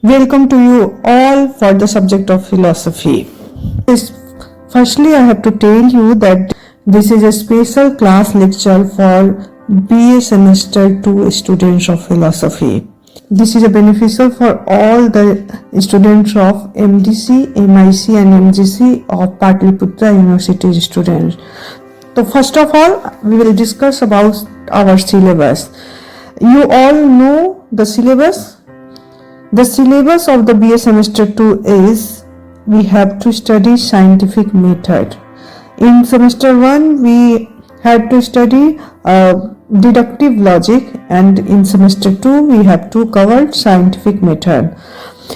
Welcome to you all for the subject of philosophy. Firstly, I have to tell you that this is a special class lecture for BA Semester 2 students of philosophy. This is beneficial for all the students of MDC, MIC and MGC of Patliputra University students. So first of all, we will discuss about our syllabus. You all know the syllabus? The syllabus of the BA Semester 2 is we have to study scientific method. In semester 1 we had to study deductive logic, and in semester 2 we have to cover scientific method,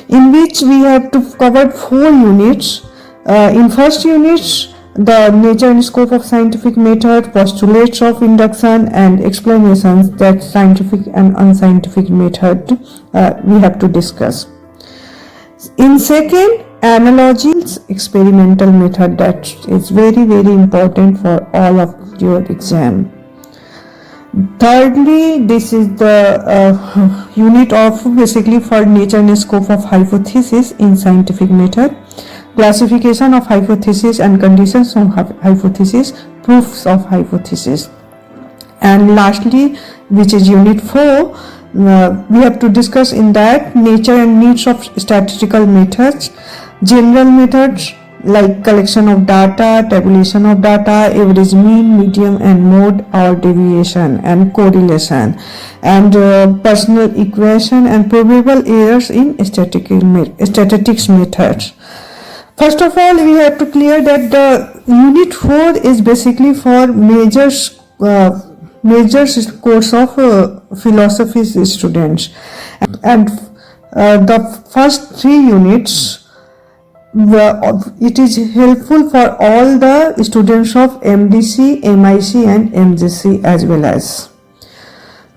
in which we have to cover 4 units. In first unit, the nature and scope of scientific method, postulates of induction and explanations that scientific and unscientific method we have to discuss. In second, analogies, experimental method, that is very important for all of your exam. Thirdly, this is the unit of basically for nature and scope of hypothesis in scientific method, classification of hypothesis and conditions of hypothesis, proofs of hypothesis. And lastly, which is unit 4, we have to discuss in that nature and needs of statistical methods, general methods like collection of data, tabulation of data, average, mean, median and mode or deviation, and correlation, and personal equation and probable errors in statistics methods. First of all, we have to clear that the unit 4 is basically for major course of philosophy students, and the first 3 units it is helpful for all the students of MDC, MIC and MGC as well as.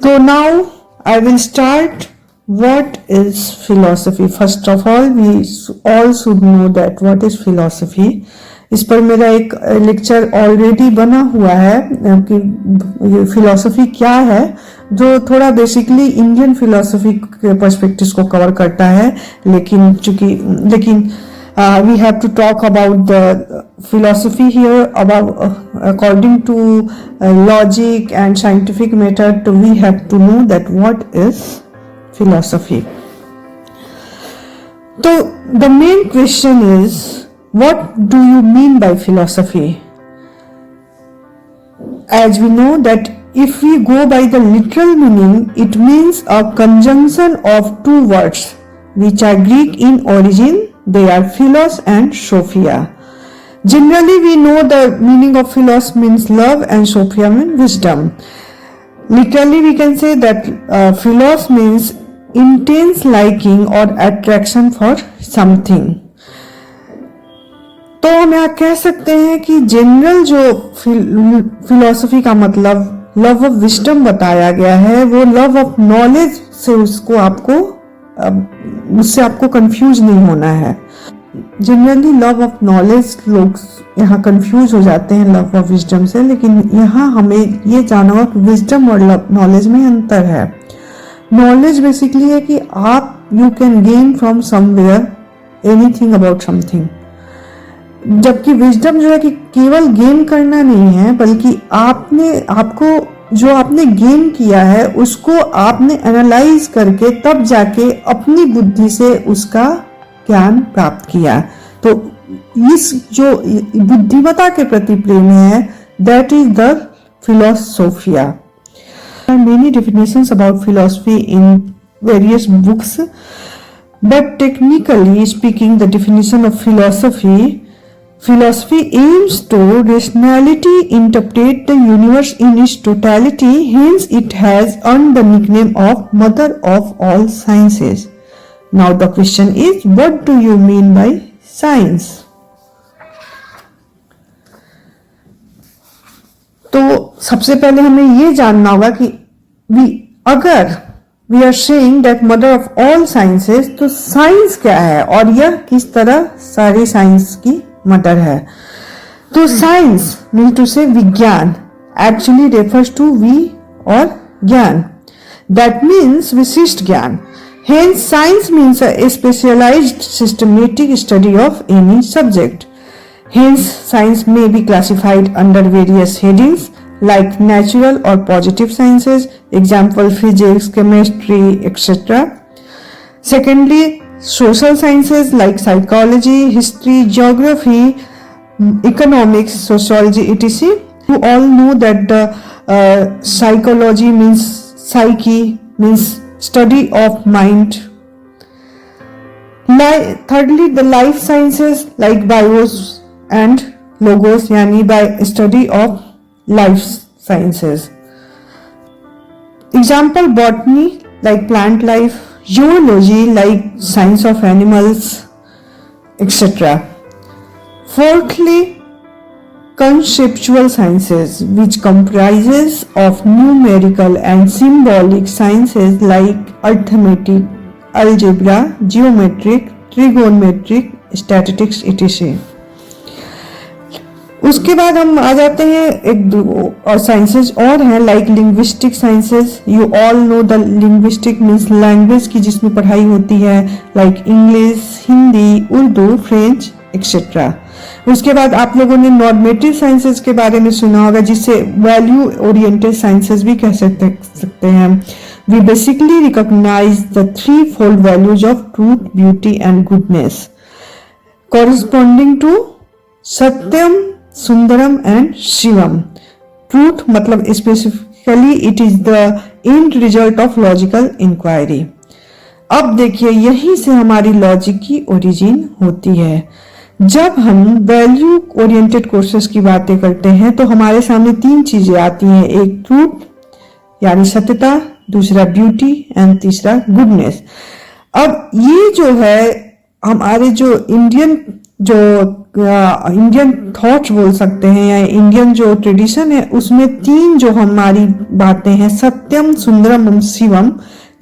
So now I will start. What is philosophy? First of all, we all should know that what is philosophy. इस पर मेरा एक lecture already बना हुआ है कि philosophy क्या है, जो थोड़ा बेसिकली इंडियन फिलॉसफी के पर्सपेक्टिव्स को कवर करता है, लेकिन we have to talk about the philosophy here about according to logic and scientific method. We have to know that what is philosophy. So the main question is, what do you mean by philosophy? As we know that if we go by the literal meaning, it means a conjunction of 2 words which are Greek in origin. They are philos and sophia. Generally we know the meaning of philos means love and sophia means wisdom. Literally we can say that philos means intense liking or attraction for something. तो हम यहाँ कह सकते हैं कि general जो philosophy का मतलब लव ऑफ विजडम बताया गया है, वो लव ऑफ नॉलेज से उससे आपको कंफ्यूज नहीं होना है. जनरली लव ऑफ नॉलेज लोग यहाँ कंफ्यूज हो जाते हैं लव ऑफ विजडम से, लेकिन यहाँ हमें ये जानना होगा कि विजडम और नॉलेज में अंतर है. नॉलेज बेसिकली है कि आप you can gain from somewhere anything about something, जबकि विजडम जो है कि केवल गेन करना नहीं है, बल्कि जो आपने गेन किया है उसको आपने एनालाइज करके तब जाके अपनी बुद्धि से उसका ज्ञान प्राप्त किया. तो इस जो बुद्धिमत्ता के प्रति प्रेम है, that is the philosophia. There are many definitions about philosophy in various books, but technically speaking, the definition of philosophy aims to rationally interpret the universe in its totality. Hence, it has earned the nickname of Mother of all Sciences. Now, the question is, what do you mean by science? तो सबसे पहले हमें ये जानना होगा कि अगर we are saying that mother of all sciences, तो साइंस क्या है और यह किस तरह सारी साइंस की मदर है. तो साइंस मीन टू से विज्ञान एक्चुअली रेफर्स टू वी और ज्ञान, दैट मीन्स विशिष्ट ज्ञान. Hence, science means a specialized systematic study of any subject. Hence, science may be classified under various headings like natural or positive sciences, example physics, chemistry, etc. Secondly, social sciences like psychology, history, geography, economics, sociology, etc. You all know that the psychology means psyche, means study of mind. Thirdly, the life sciences like bios and logos, yani by study of life sciences. Example, botany like plant life, zoology like science of animals, etc. Fourthly, conceptual sciences, which comprises of numerical and symbolic sciences like arithmetic, algebra, geometric, trigonometric, statistics, etc. उसके बाद हम आ जाते हैं एक दो और sciences और हैं like linguistic sciences. You all know the linguistic means language की जिसमें पढ़ाई होती है like English, Hindi, Urdu, French, etcetera. उसके बाद आप लोगों ने नॉर्मेटिव साइंसेज के बारे में सुना होगा जिसे वैल्यू ओरिएंटेड साइंसेज भी कह सकते हैं. We basically recognise the three fold values of truth, beauty and goodness corresponding to Satyam, Sundaram and Shivam. Truth मतलब specifically it is the end result of logical inquiry. अब देखिए यहीं से हमारी लॉजिक की ओरिजिन होती है. जब हम वैल्यू ओरिएंटेड कोर्सेज की बातें करते हैं तो हमारे सामने तीन चीजें आती हैं. एक ट्रूथ यानी सत्यता, दूसरा ब्यूटी एंड तीसरा गुडनेस. अब ये जो है हमारे जो इंडियन थॉट्स बोल सकते हैं या इंडियन जो ट्रेडिशन है उसमें तीन जो हमारी बातें हैं सत्यम, सुंदरम और शिवम,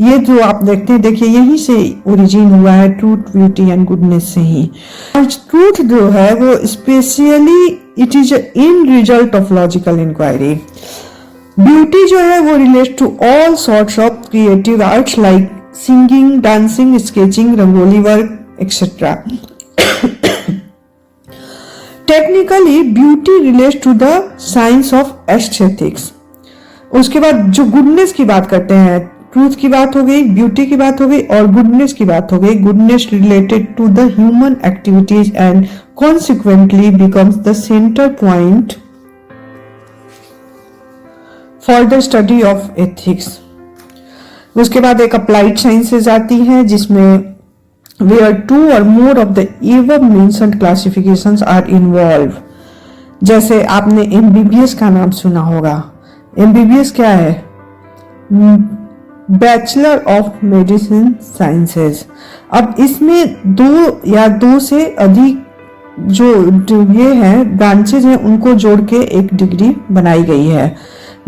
ये जो आप देखते हैं देखिए यहीं से ओरिजिन हुआ है ट्रूथ, ब्यूटी एंड गुडनेस से ही. ट्रूथ जो है वो specially it is in result of logical inquiry. Beauty जो है वो relate to all sorts of creative arts like singing, dancing, sketching, rangoli work, etcetera. Technically beauty relates to the science of aesthetics. उसके बाद जो goodness की बात करते हैं, ट्रूथ की बात हो गई, ब्यूटी की बात हो गई और गुडनेस की बात हो गई. Goodness related to the human activities and consequently becomes the centre point for the study of ethics. उसके बाद एक अप्लाइड साइंसेज आती है जिसमें where two or more of the above mentioned classifications are involved. जैसे आपने MBBS का नाम सुना होगा. MBBS क्या है? Bachelor of medicine sciences. अब इसमें दो से अधिक जो ये है ब्रांचेज हैं उनको जोड़ के एक डिग्री बनाई गई है.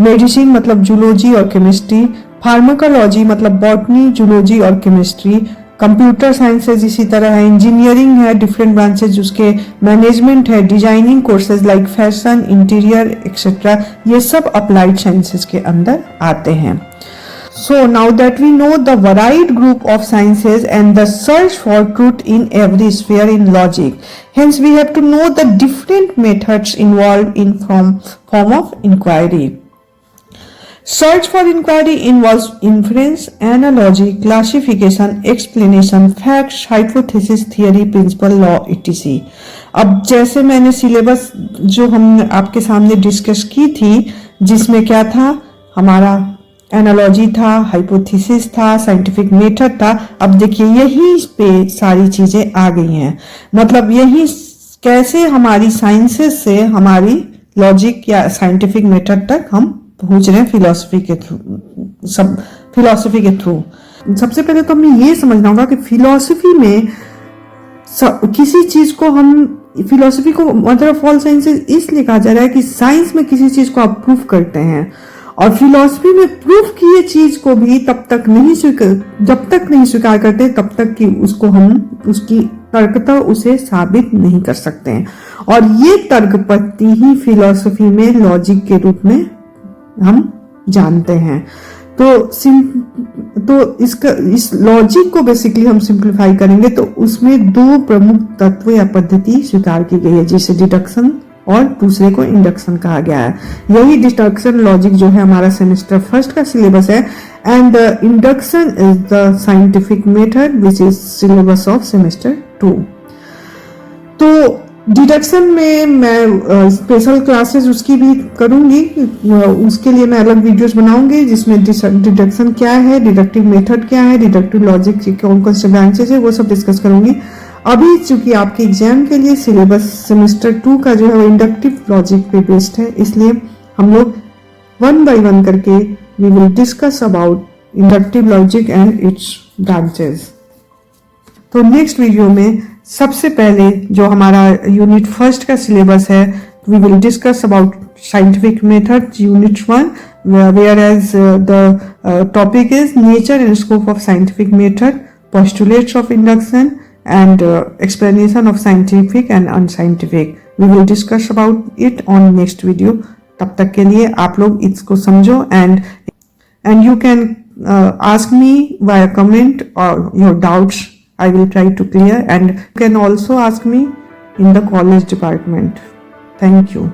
मेडिसिन मतलब जूलॉजी और केमिस्ट्री, फार्माकोलॉजी मतलब बॉटनी, जूलॉजी और केमिस्ट्री, कंप्यूटर साइंसेज इसी तरह है, इंजीनियरिंग है डिफरेंट ब्रांचेज उसके, मैनेजमेंट है, designing courses like fashion, interior etcetera, ये सब अप्लाइड साइंसेज के अंदर आते हैं. So now that we know the varied group of sciences and the search for truth in every sphere in logic, hence we have to know the different methods involved in form of inquiry. Search for inquiry involves inference, analogy, classification, explanation, facts, hypothesis, theory, principle, law, etc. अब जैसे मैंने syllabus जो हम आपके सामने discuss की थी जिसमें क्या था, हमारा एनालॉजी था, हाइपोथेसिस था, साइंटिफिक मेथड था. अब देखिए यही पे सारी चीजें आ गई हैं. मतलब यही कैसे हमारी साइंसेस से हमारी लॉजिक या साइंटिफिक मेथड तक हम पहुंच रहे हैं फिलॉसफी के थ्रू. सबसे पहले तो हमें ये समझना होगा कि फिलॉसफी में किसी चीज को हम फिलॉसफी को मदर ऑफ ऑल साइंसेज इसलिए कहा जा रहा है कि साइंस में किसी चीज को आप प्रूफ करते हैं और फिलॉसफी में प्रूफ किए चीज को भी जब तक नहीं स्वीकार करते तब तक कि उसको हम उसकी तर्कता उसे साबित नहीं कर सकते हैं. और ये तर्कपत्ति ही फिलॉसफी में लॉजिक के रूप में हम जानते हैं. तो इस लॉजिक को बेसिकली हम सिंप्लीफाई करेंगे तो उसमें दो प्रमुख तत्व या पद्धति स्वीकार की गई है, जिसे डिडक्शन और दूसरे को इंडक्शन कहा गया है। यही डिडक्शन लॉजिक जो है हमारा सेमेस्टर फर्स्ट का सिलेबस है, and induction is the scientific method which is syllabus of semester 2। तो डिडक्शन में मैं स्पेशल क्लासेस उसकी भी करूंगी, उसके लिए मैं अलग वीडियोस बनाऊंगी जिसमें डिडक्शन क्या है, डिडक्टिव मेथड क्या है, डिडक्टिव लॉजिक के कौन कौन से ब्रांचेस है, वो सब डिस्कस करूंगी। अभी चूंकि आपके एग्जाम के लिए सिलेबस सेमेस्टर 2 का जो है वो इंडक्टिव लॉजिक पे बेस्ड है, इसलिए हम लोग 1 by 1 करके we will discuss about inductive logic and its branches. तो नेक्स्ट वीडियो में सबसे पहले जो हमारा यूनिट फर्स्ट का सिलेबस है, we will discuss about scientific method unit 1, whereas the topic is nature and scope of scientific method, postulates of induction and explanation of scientific and unscientific. We will discuss about it on next video. तब तक के लिए आप लोग इसको समझो, and you can ask me via comment or your doubts. I will try to clear, and you can also ask me in the college department. Thank you.